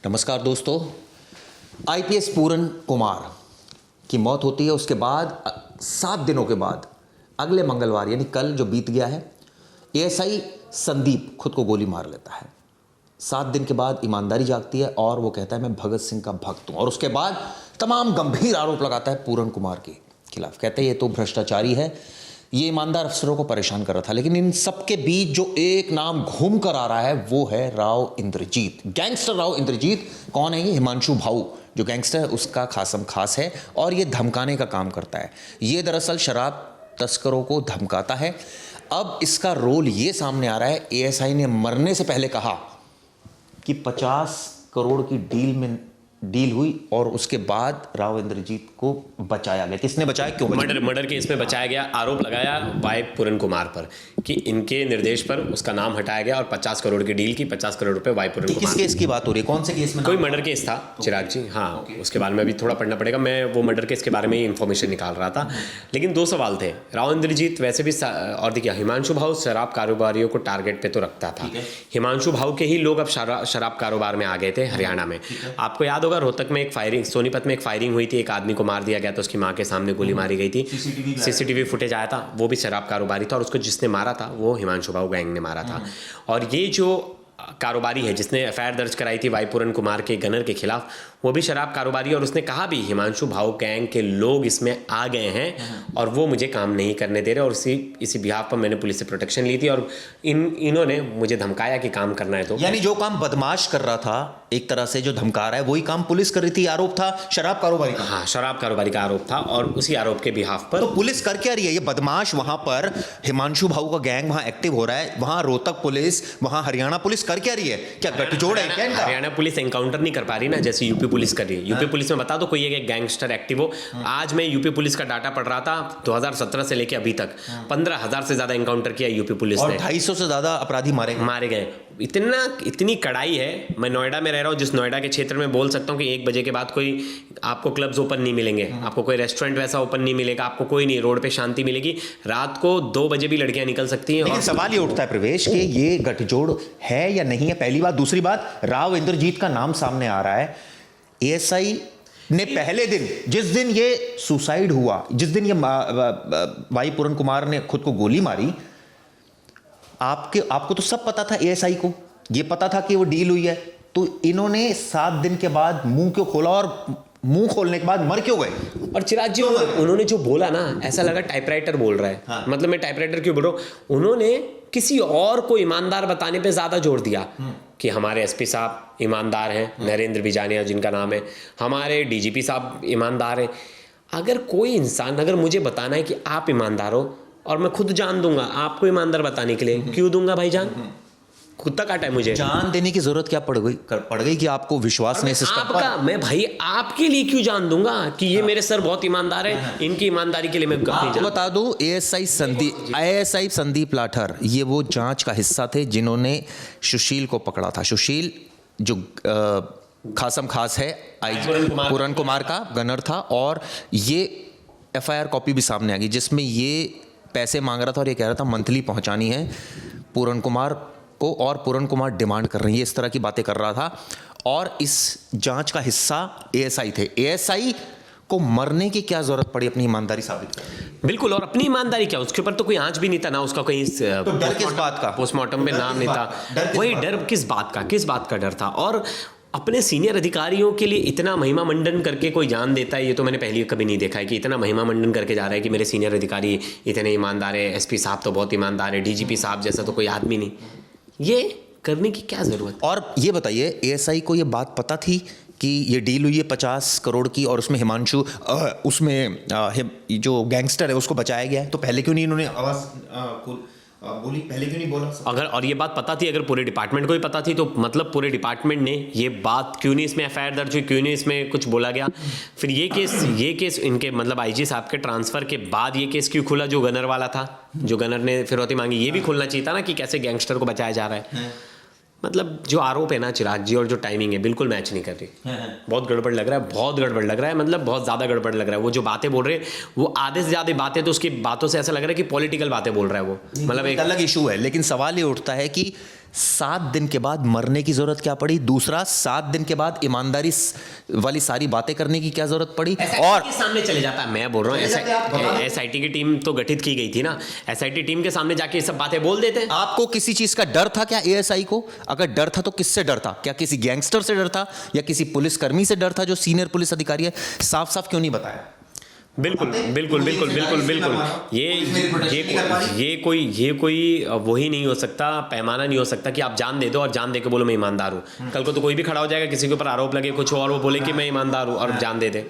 नमस्कार दोस्तों। आईपीएस पूरन कुमार की मौत होती है। उसके बाद 7 दिनों के बाद अगले मंगलवार यानी कल जो बीत गया है, एएसआई संदीप खुद को गोली मार लेता है। 7 दिन के बाद ईमानदारी जागती है और वो कहता है मैं भगत सिंह का भक्त हूँ, और उसके बाद तमाम गंभीर आरोप लगाता है पूरन कुमार के खिलाफ। कहते हैं ये तो भ्रष्टाचारी है, ये ईमानदार अफसरों को परेशान कर रहा था। लेकिन इन सबके बीच जो एक नाम घूम कर आ रहा है वो है राव इंद्रजीत, गैंगस्टर राव इंद्रजीत। कौन है ये? हिमांशु भाऊ जो गैंगस्टर है उसका खासम खास है, और ये धमकाने का काम करता है। ये दरअसल शराब तस्करों को धमकाता है। अब इसका रोल ये सामने आ रहा है, एएसआई ने मरने से पहले कहा कि 50 करोड़ की डील हुई और उसके बाद राव इंद्रजीत को बचाया गया। किसने बचाया, क्यों? मर्डर केस में बचाया गया। आरोप लगाया वाई पूरन कुमार पर कि इनके निर्देश पर उसका नाम हटाया गया और 50 करोड़ की डील की, 50 करोड़ रुपए वाई पूरन कुमार। किस केस की बात हो रही है? कौन से केस में? कोई मर्डर केस था चिराग जी। हाँ, उसके बारे में भी थोड़ा पढ़ना पड़ेगा। मैं वो मर्डर केस के बारे में ही इन्फॉर्मेशन निकाल रहा था। लेकिन 2 सवाल थे। राव इंद्रजीत वैसे भी, और देखिए हिमांशु भाऊ शराब कारोबारियों को टारगेट पे तो रखता था। हिमांशु भाऊ के ही लोग अब शराब कारोबार में आ गए थे हरियाणा में। आपको याद होगा रोहतक में एक सोनीपत में एक फायरिंग हुई थी, एक आदमी को मार दिया गया था, उसकी मां के सामने गोली मारी गई थी। सीसीटीवी फुटेज आया था, वो भी शराब कारोबारी था, और उसको जिसने मारा था वो हिमांशु भाऊ गैंग ने मारा था। और ये जो कारोबारी है जिसने एफआईआर दर्ज कराई थी वाई पूरन कुमार के गनर के खिलाफ, वो भी शराब कारोबारी, और उसने कहा भी हिमांशु भाऊ गैंग के लोग इसमें आ गए हैं और वो मुझे काम नहीं करने दे रहे, और इसी बिहाफ पर मैंने पुलिस से प्रोटेक्शन ली थी, और इन्होंने मुझे धमकाया कि काम करना है। तो यानी जो काम बदमाश कर रहा था, एक तरह से जो धमका रहा है, वही काम पुलिस कर रही थी। आरोप था शराब कारोबारी का। हाँ, शराब कारोबारी का आरोप था, और उसी आरोप के बिहाफ पर तो पुलिस कर क्या रही है? ये बदमाश वहां पर हिमांशु भाऊ का गैंग वहां एक्टिव हो रहा है, वहां रोहतक पुलिस, वहां हरियाणा पुलिस कर क्या रही है? क्या गठजोड़ है क्या इनका? हरियाणा पुलिस एनकाउंटर नहीं कर पा रही ना, जैसे यूपी पुलिस कर रही है। यूपी पुलिस में बता दो कोई एक गैंगस्टर एक्टिव हो। आज मैं यूपी पुलिस का डाटा पढ़ रहा था, 2017 से लेके अभी तक 15,000 से ज्यादा एनकाउंटर किया यूपी पुलिस ने, 250 से ज्यादा अपराधी मारे गए। इतनी कड़ाई है। मैं नोएडा में रह रहा हूँ, जिस नोएडा के क्षेत्र में बोल सकता हूँ कि 1 बजे के बाद कोई आपको क्लब्स ओपन नहीं मिलेंगे, आपको कोई रेस्टोरेंट वैसा ओपन नहीं मिलेगा, आपको कोई नहीं, रोड पे शांति मिलेगी। रात को 2 बजे भी लड़कियां निकल सकती हैं। लेकिन सवाल ये उठता है प्रवेश कि ये गठजोड़ है या नहीं है, पहली बात। दूसरी बात, राव इंद्रजीत का नाम सामने आ रहा है। एएसआई ने पहले दिन, जिस दिन ये सुसाइड हुआ, जिस दिन ये वाई पूरन कुमार ने खुद को गोली मारी, आपको तो सब पता था। एएसआई को ये पता था कि वो डील हुई है, तो इन्होंने 7 दिन के बाद मुंह क्यों खोला, और मुंह खोलने के बाद मर क्यों गए? और चिराग जी उन्होंने जो बोला ना, ऐसा लगा टाइपराइटर बोल रहा है। हाँ। मतलब मैं टाइपराइटर क्यों बोल रहा हूं? उन्होंने किसी और को ईमानदार बताने पे ज्यादा जोर दिया कि हमारे एसपी साहब ईमानदार हैं, नरेंद्र बिजानिया जिनका नाम है, हमारे डीजीपी साहब ईमानदार हैं। अगर कोई इंसान, अगर मुझे बताना है कि आप ईमानदार हो, और मैं खुद जान दूंगा आपको ईमानदार बताने के लिए, क्यों दूंगा भाईजान? कुत्ता काटा है मुझे। जान देने की जरूरत क्या पड़ गई कि आपको विश्वास नहीं सिस्टम पर? मैं भाई आपके लिए क्यों जान दूंगा कि ये मेरे सर बहुत ईमानदार है, इनकी ईमानदारी के लिए मैं आपको बता दूं, एएसआई संदीप लाठर ये वो जांच का हिस्सा थे जिन्होंने सुशील को पकड़ा था। सुशील जो खासम खास है पूरन कुमार का गनर था, और ये एफआईआर कॉपी भी सामने आ गई जिसमें ये पैसे मांग रहा था और ये कह रहा था मंथली पहुंचानी है पूरन कुमार को, और पूरन कुमार डिमांड कर रही है, इस तरह की बातें कर रहा था। और इस जांच का हिस्सा एएसआई थे। एएसआई को मरने की क्या जरूरत पड़ी अपनी ईमानदारी साबित करने? बिल्कुल, और अपनी ईमानदारी क्या, उसके ऊपर तो कोई आंच भी नहीं था ना, उसका कहीं तो डर किस बात का? पोस्टमार्टम पे नाम नहीं था। वही डर किस बात का डर था? और अपने सीनियर अधिकारियों के लिए इतना महिमा मंडन करके कोई जान देता है, ये तो मैंने पहले कभी नहीं देखा है कि इतना महिमा मंडन करके जा रहा है कि मेरे सीनियर अधिकारी इतने ईमानदार है, एसपी साहब तो बहुत ईमानदार है, डीजीपी साहब जैसा तो कोई आदमी नहीं। ये करने की क्या जरूरत? और ये बताइए, एएसआई को ये बात पता थी कि ये डील हुई है 50 करोड़ की, और उसमें हिमांशु उसमें जो गैंगस्टर है उसको बचाया गया है, तो पहले क्यों नहीं इन्होंने आवाज बोली? पहले क्यों नहीं बोला? अगर और ये बात पता थी, अगर पूरे डिपार्टमेंट को ही पता थी, तो मतलब पूरे डिपार्टमेंट ने ये बात क्यों नहीं, इसमें एफआईआर दर्ज हुई, क्यों नहीं इसमें कुछ बोला गया? फिर ये केस इनके मतलब आईजी साहब के ट्रांसफर के बाद ये केस क्यों खुला, जो गनर वाला था, जो गनर ने फिरौती मांगी? ये भी खुलना चाहिए था ना कि कैसे गैंगस्टर को बचाया जा रहा है। मतलब जो आरोप है ना चिराग जी, और जो टाइमिंग है बिल्कुल मैच नहीं कर रही। बहुत गड़बड़ लग रहा है, बहुत गड़बड़ लग रहा है, मतलब बहुत ज़्यादा गड़बड़ लग रहा है। वो जो बातें बोल रहे हैं वो आधे से ज़्यादा बातें तो उसकी बातों से ऐसा लग रहा है कि पॉलिटिकल बातें बोल रहा है वो। मतलब एक अलग इशू है, लेकिन सवाल ये उठता है कि 7 दिन के बाद मरने की जरूरत क्या पड़ी? दूसरा, 7 दिन के बाद ईमानदारी वाली सारी बातें करने की क्या जरूरत पड़ी? और के सामने चले जाता है। मैं बोल रहा हूँ एसआईटी की टीम तो गठित की गई थी ना, एसआईटी टीम के सामने जाके ये सब बातें बोल देते हैं। आपको किसी चीज का डर था क्या एएसआई को? अगर डर था तो किससे डर था? क्या किसी गैंगस्टर से डर था या किसी पुलिसकर्मी से डर था जो सीनियर पुलिस अधिकारी है? साफ साफ क्यों नहीं बताया? बिल्कुल बिल्कुल बिल्कुल बिल्कुल बिल्कुल ये कोई वही नहीं हो सकता, पैमाना नहीं हो सकता कि आप जान दे दो और जान दे के बोलो मैं ईमानदार हूँ। कल को तो कोई भी खड़ा हो जाएगा, किसी के ऊपर आरोप लगे कुछ और, वो बोले कि मैं ईमानदार हूँ और जान दे दे।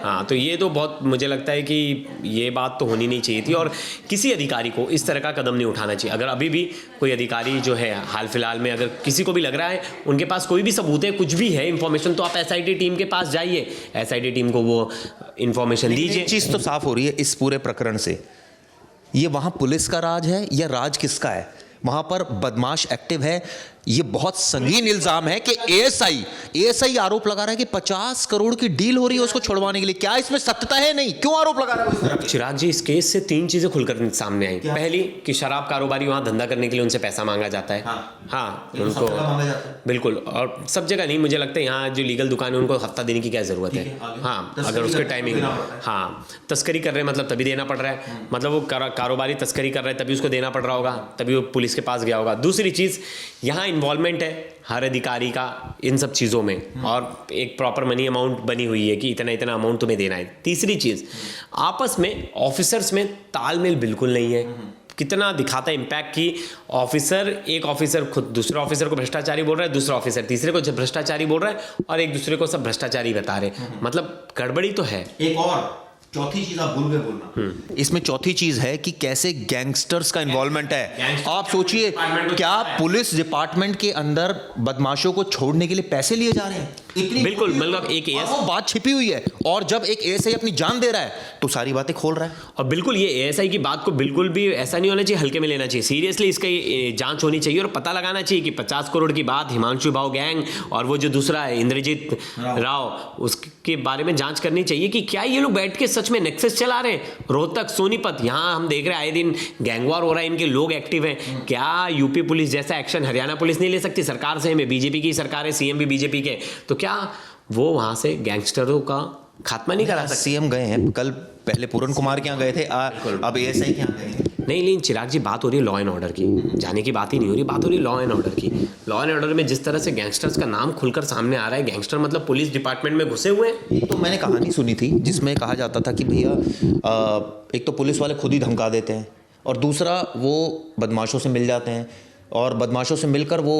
हाँ, तो ये तो बहुत, मुझे लगता है कि ये बात तो होनी नहीं चाहिए थी और किसी अधिकारी को इस तरह का कदम नहीं उठाना चाहिए। अगर अभी भी कोई अधिकारी जो है हाल फिलहाल में अगर किसी को भी लग रहा है उनके पास कोई भी सबूत है, कुछ भी है इंफॉर्मेशन, तो आप एसआईटी टीम के पास जाइए, एसआईटी टीम को वो इंफॉर्मेशन दीजिए। एक चीज तो साफ हो रही है इस पूरे प्रकरण से, ये वहां पुलिस का राज है या राज किसका है? वहां पर बदमाश एक्टिव है। ये बहुत संगीन इल्जाम है कि एएसआई आरोप लगा रहा है कि 50 करोड़ की डील हो रही है उसको छुड़वाने के लिए। क्या इसमें सत्यता है? नहीं, क्यों आरोप लगा रहा है? चिराग जी, इस केस से 3 चीजें खुलकर सामने आई। पहली कि शराब कारोबारी वहां धंधा करने के लिए उनसे पैसा मांगा जाता है। हाँ, उनको बिल्कुल, और सब जगह नहीं, मुझे लगता है यहाँ जो लीगल दुकान है उनको हफ्ता देने की क्या जरूरत है। हाँ, अगर उसके टाइमिंग, हाँ, तस्करी कर रहे हैं मतलब तभी देना पड़ रहा है, मतलब वो कारोबारी तस्करी कर रहा है तभी उसको देना पड़ रहा होगा, तभी वो पुलिस के पास गया होगा। दूसरी चीज, यहाँ इन्वॉल्वमेंट है हर अधिकारी का इन सब चीज़ों में और एक प्रॉपर मनी अमाउंट बनी हुई है कि इतना इतना अमाउंट तुम्हें देना है। तीसरी चीज़, आपस में ऑफिसर्स में तालमेल बिल्कुल नहीं है। कितना दिखाता है इम्पैक्ट की एक ऑफिसर खुद दूसरे ऑफिसर को भ्रष्टाचारी बोल रहा है, दूसरा ऑफिसर तीसरे को भ्रष्टाचारी बोल रहा है और एक दूसरे को सब भ्रष्टाचारी बता रहे, मतलब गड़बड़ी तो है। एक और चौथी चीज आप भूल गए बोलना, इसमें चौथी चीज है कि कैसे गैंगस्टर्स का इन्वॉल्वमेंट है। आप सोचिए, क्या पुलिस डिपार्टमेंट के अंदर बदमाशों को छोड़ने के लिए पैसे लिए जा रहे हैं? बिल्कुल, मतलब एक वो बात छिपी हुई है और जब एक एएसआई अपनी जान दे रहा है तो सारी बातें खोल रहा है। और बिल्कुल ये एएसआई की बात को बिल्कुल भी ऐसा नहीं होना चाहिए, हल्के में लेना चाहिए, सीरियसली इसका जांच होनी चाहिए और पता लगाना चाहिए कि 50 करोड़ की बात हिमांशु भाव गैंग और वो जो दूसरा है इंद्रजीत राव, उसके बारे में जांच करनी चाहिए कि क्या ये लोग बैठ के सच में नेक्सस चला रहे हैं। रोहतक, सोनीपत, यहाँ हम देख रहे हैं आए दिन गैंगवार हो रहा है, इनके लोग एक्टिव हैं। क्या यूपी पुलिस जैसा एक्शन हरियाणा पुलिस नहीं ले सकती? सरकार से में बीजेपी की सरकार है, सीएम भी बीजेपी के, तो क्या वो वहां से गैंगस्टरों का खात्मा नहीं करा सकते? सीएम गए हैं कल, पहले पूरन कुमार के यहाँ गए थे, अब एएसआई के यहाँ गए। नहीं, लेकिन चिराग जी, बात हो रही है लॉ एंड ऑर्डर की, जाने की बात ही नहीं हो रही, बात हो रही है लॉ एंड ऑर्डर की। लॉ एंड ऑर्डर में जिस तरह से गैंगस्टर्स का नाम खुलकर सामने आ रहा है, गैंगस्टर मतलब पुलिस डिपार्टमेंट में घुसे हुए हैं। तो मैंने कहानी सुनी थी जिसमें कहा जाता था कि भैया एक तो पुलिस वाले खुद ही धमका देते हैं और दूसरा वो बदमाशों से मिल जाते हैं और बदमाशों से मिलकर वो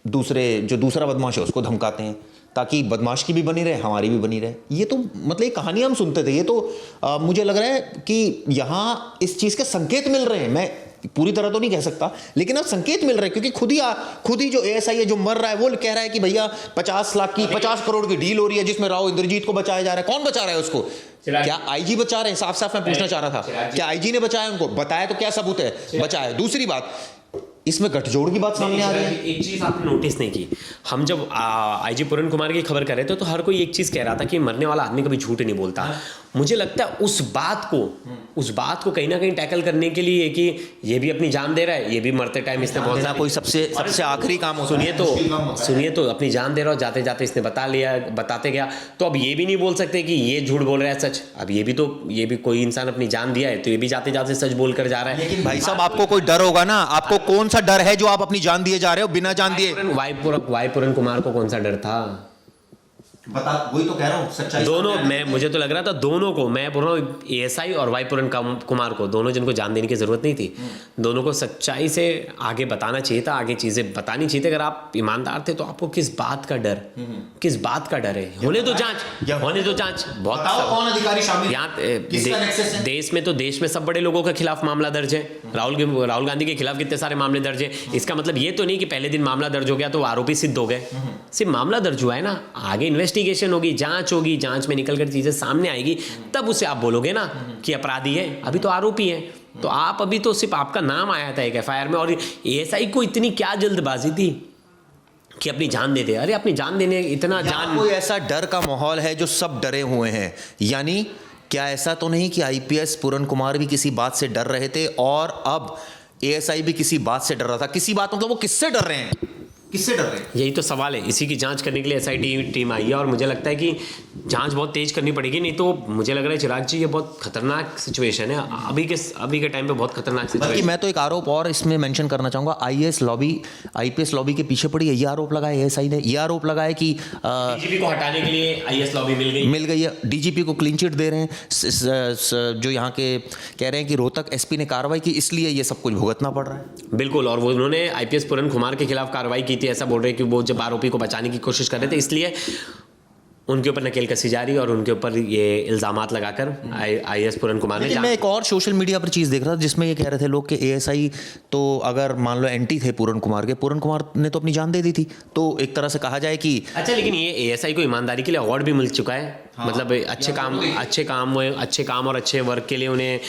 दूसरा बदमाश है उसको धमकाते हैं ताकि बदमाश की भी बनी रहे, हमारी भी बनी रहे। ये तो मतलब ये कहानी हम सुनते थे, ये तो मुझे लग रहा है कि यहाँ इस चीज़ के संकेत मिल रहे हैं। मैं पूरी तरह तो नहीं कह सकता, लेकिन अब संकेत मिल रहे हैं क्योंकि खुद ही जो एएसआई है जो मर रहा है वो कह रहा है कि भैया 50 करोड़ की डील हो रही है जिसमें राव इंद्रजीत को बचाया जा रहा है। कौन बचा रहा है उसको? क्या आईजी बचा रहे हैं? साफ साफ मैं पूछना चाह रहा था, क्या आईजी ने बचाया उनको? बताया तो क्या सबूत है? बचाया। दूसरी बात, इसमें गठजोड़ की बात सामने आ रही है। एक चीज आपने नोटिस नहीं की, हम जब आईजी पूरन कुमार की खबर कर रहे थे तो हर कोई एक चीज कह रहा था कि मरने वाला आदमी कभी झूठ नहीं बोलता। मुझे लगता है उस बात को कहीं ना कहीं टैकल करने के लिए कि ये भी अपनी जान दे रहा है, ये भी मरते टाइम इसने बहुत कोई सबसे आखिरी काम हो। सुनिए तो अपनी जान दे रहा हो, जाते जाते इसने बताते गया, तो अब ये भी नहीं बोल सकते कि ये झूठ बोल रहा है सच। अब ये भी कोई इंसान अपनी जान दिया है तो ये भी जाते जाते सच बोल कर जा रहा है। लेकिन भाई साहब, आपको कोई डर होगा ना, आपको कौन सा डर है जो आप अपनी जान दिए जा रहे हो बिना जान दिए? वाई पूरन कुमार को कौन सा डर था? बता, वही तो कह रहा हूँ, सच्चाई दोनों, मुझे तो लग रहा था दोनों को, मैं बोल रहा हूँ एएसआई और वाई पूरन कुमार को, दोनों जिनको जान देने की जरूरत नहीं थी, दोनों को सच्चाई से आगे बताना चाहिए था, आगे चीजें बतानी चाहिए थी। अगर आप ईमानदार थे तो आपको किस बात का डर है? होने दो जांच बहुत कौन अधिकारी शामिल यहाँ देश में सब बड़े लोगों के खिलाफ मामला दर्ज है। राहुल गांधी के खिलाफ कितने सारे मामले दर्ज है। इसका मतलब ये तो नहीं कि पहले दिन मामला दर्ज हो गया तो आरोपी सिद्ध हो गए। सिर्फ मामला दर्ज हुआ है ना, आगे इन्वेस्टिगेशन होगी, जांच होगी, जांच में निकलकर चीजें सामने आएगी, तब उसे आप बोलोगे ना कि अपराधी है। अभी तो आरोपी है, तो आप अभी तो सिर्फ आपका नाम आया था एक एफआईआर में, और एएसआई को इतनी क्या जल्दबाजी थी कि अपनी जान दे दे। अरे अपनी जान देने इतना जान, कोई ऐसा डर का माहौल है जो सब डरे हुए हैं? यानी क्या ऐसा तो नहीं कि आईपीएस पूरन कुमार भी किसी बात से डर रहे थे और अब एएसआई भी किसी बात से डर रहा था, किसी बात मतलब वो किससे डर रहे हैं, किससे डर रहे हैं? यही तो सवाल है, इसी की जांच करने के लिए एसआईटी टीम आई है और मुझे लगता है कि जांच बहुत तेज करनी पड़ेगी, नहीं तो मुझे लग रहा है चिराग जी ये बहुत खतरनाक सिचुएशन है अभी के टाइम पे, बहुत खतरनाक बल्कि सिचुएशन। मैं तो एक आरोप और इसमें मेंशन करना चाहूंगा, आईपीएस लॉबी के पीछे पड़ी है, ये आरोप लगाया एएसआई ने, ये आरोप लगाया कि डीजीपी को हटाने के लिए आईएएस लॉबी मिल गई है, डीजीपी को क्लीन चिट दे रहे हैं, जो यहाँ के कह रहे हैं कि रोहतक एसपी ने कार्रवाई की इसलिए ये सब कुछ भुगतना पड़ रहा है। बिल्कुल, और वो उन्होंने आईपीएस पूरन कुमार के खिलाफ कार्रवाई की थी, ऐसा बोल रहे हैं कि वो जब आरोपी को बचाने की कोशिश कर रहे थे इसलिए उनके ऊपर नकेल कसी जा रही है और उनके ऊपर ये इल्जामात लगाकर आईएएस पूरन कुमार ने। मैं एक और सोशल मीडिया पर चीज़ देख रहा था जिसमें ये कह रहे थे लोग कि एएसआई तो अगर मान लो एंटी थे पूरन कुमार के, पूरन कुमार ने तो अपनी जान दे दी थी, तो एक तरह से कहा जाए कि अच्छा, लेकिन ये एएसआई को ईमानदारी के लिए अवार्ड भी मिल चुका है। हाँ, मतलब अच्छे काम और अच्छे वर्क के लिए उन्हें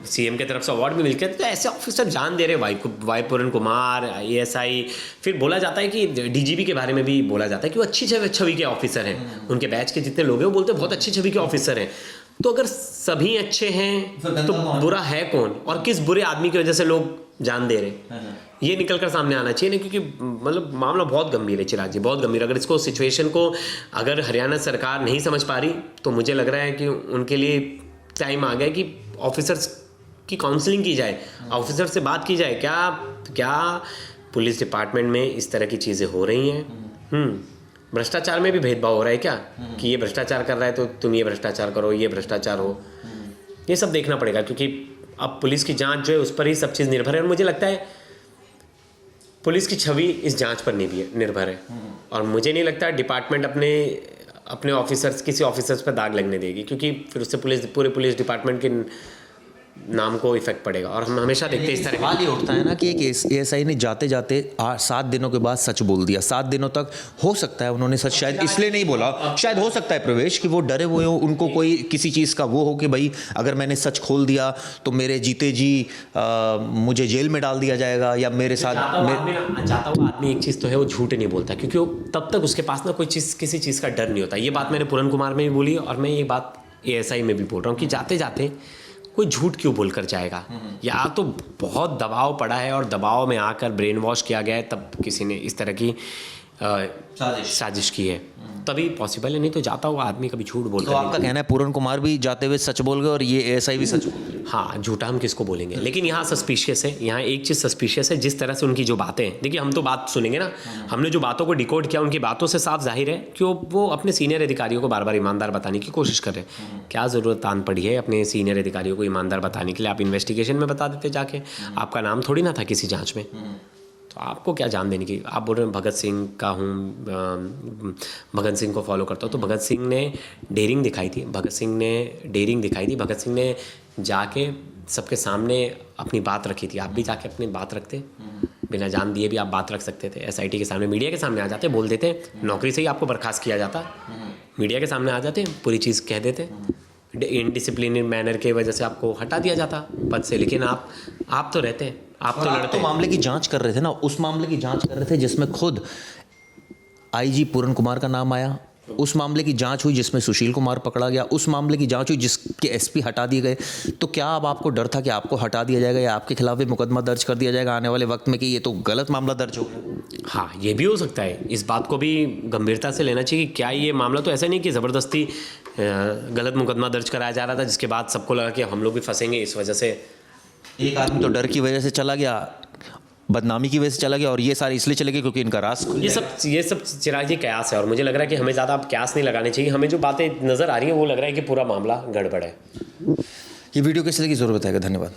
सीएम की तरफ से अवार्ड भी मिल गया। तो ऐसे ऑफिसर जान दे रहे वाई पूरन कुमार, एएसआई, फिर बोला जाता है कि डीजीपी के बारे में भी बोला जाता है कि वो अच्छी छवि के ऑफिसर हैं, उनके बैच के जितने लोग हैं वो बोलते हैं बहुत अच्छी छवि के ऑफिसर हैं। तो अगर सभी अच्छे हैं तो बुरा है कौन, और किस बुरे आदमी की वजह से लोग जान दे रहे, ये निकल कर सामने आना चाहिए ना, क्योंकि मतलब मामला बहुत गंभीर है चिराग जी, बहुत गंभीर। अगर इसको सिचुएशन को अगर हरियाणा सरकार नहीं समझ पा रही तो मुझे लग रहा है कि उनके लिए टाइम आ गया कि ऑफिसर्स की काउंसलिंग की जाए, ऑफिसर से बात की जाए, क्या पुलिस डिपार्टमेंट में इस तरह की चीज़ें हो रही हैं। भ्रष्टाचार में भी भेदभाव हो रहा है क्या, कि ये भ्रष्टाचार कर रहा है तो तुम ये भ्रष्टाचार करो, ये भ्रष्टाचार हो, ये सब देखना पड़ेगा, क्योंकि अब पुलिस की जांच जो है उस पर ही सब चीज़ निर्भर है। और मुझे लगता है पुलिस की छवि इस जांच पर निर्भर है, और मुझे नहीं लगता डिपार्टमेंट अपने ऑफिसर्स, किसी ऑफिसर्स पर दाग लगने देगी, क्योंकि फिर उससे पूरे पुलिस डिपार्टमेंट के नाम को इफेक्ट पड़ेगा। और हम हमेशा देखते हैं इस तरह सवाल ये उठता है ना कि एक एएसआई ने जाते जाते 7 दिनों के बाद सच बोल दिया। 7 दिनों तक हो सकता है उन्होंने सच शायद इसलिए नहीं बोला, शायद हो सकता है प्रवेश कि वो डरे हुए हो, उनको कोई किसी चीज़ का वो हो कि भाई अगर मैंने सच खोल दिया तो मेरे जीते जी मुझे जेल में डाल दिया जाएगा, या मेरे साथ जाता हुआ आदमी एक चीज़ तो है, वो झूठ नहीं बोलता, क्योंकि वो तब तक उसके पास ना किसी चीज़ का डर नहीं होता। ये बात मैंने पूरन कुमार में भी बोली और मैं ये बात एएसआई में भी बोल रहा हूँ कि जाते जाते कोई झूठ क्यों बोल कर जाएगा, या तो बहुत दबाव पड़ा है और दबाव में आकर ब्रेन वॉश किया गया है, तब किसी ने इस तरह की साजिश की है, तभी पॉसिबल है, नहीं तो जाता हुआ आदमी कभी झूठ बोलता तो आपका कहना है पूरन कुमार भी जाते हुए सच बोल गए और ये एएसआई भी सच बोल गए? हाँ, झूठा हम किसको बोलेंगे, लेकिन यहाँ सस्पिशियस है, यहाँ एक चीज़ सस्पिशियस है, जिस तरह से उनकी जो बातें हैं, देखिए हम तो बात सुनेंगे ना, हमने जो बातों को डिकोड किया उनकी बातों से साफ जाहिर है कि वो अपने सीनियर अधिकारियों को बार बार ईमानदार बताने की कोशिश कर रहे हैं। क्या ज़रूरत आन पड़ी है अपने सीनियर अधिकारियों को ईमानदार बताने के लिए? आप इन्वेस्टिगेशन में बता देते जाके, आपका नाम थोड़ी ना था किसी जाँच में, तो आपको क्या जान देने की? आप बोल रहे हैं भगत सिंह का हूँ, भगत सिंह को फॉलो करता हूँ, तो भगत सिंह ने डेयरिंग दिखाई थी, भगत सिंह ने जाके सबके सामने अपनी बात रखी थी। आप भी जाके अपनी बात रखते, बिना जान दिए भी आप बात रख सकते थे, एसआईटी के सामने, मीडिया के सामने आ जाते, बोल देते, नौकरी से ही आपको बर्खास्त किया जाता, मीडिया के सामने आ जाते, पूरी चीज़ कह देते, इनडिसिप्लिन मैनर के वजह से आपको हटा दिया जाता पद से। लेकिन आप तो रहते, आप तो लड़ते, मामले की जांच कर रहे थे ना, उस मामले की जांच कर रहे थे जिसमें खुद आईजी पूरन कुमार का नाम आया, उस मामले की जांच हुई जिसमें सुशील कुमार पकड़ा गया, उस मामले की जांच हुई जिसके एसपी हटा दिए गए। तो क्या अब आपको डर था कि आपको हटा दिया जाएगा या आपके खिलाफ भी मुकदमा दर्ज कर दिया जाएगा आने वाले वक्त में कि ये तो गलत मामला दर्ज हो गया? हाँ, ये भी हो सकता है, इस बात को भी गंभीरता से लेना चाहिए कि क्या ये मामला तो ऐसा नहीं कि ज़बरदस्ती गलत मुकदमा दर्ज कराया जा रहा था जिसके बाद सबको लगा कि हम लोग भी फंसेंगे इस वजह से। एक आदमी तो डर की वजह से चला गया, बदनामी की वजह से चला गया, और ये सारे इसलिए चले गए क्योंकि इनका राज खुल ये सब चिराग जी कयास है, और मुझे लग रहा है कि हमें ज़्यादा अब कयास नहीं लगाने चाहिए। हमें जो बातें नज़र आ रही हैं वो लग रहा है कि पूरा मामला गड़बड़ है। ये वीडियो कैसे लगी ज़रूर बताएगा। धन्यवाद।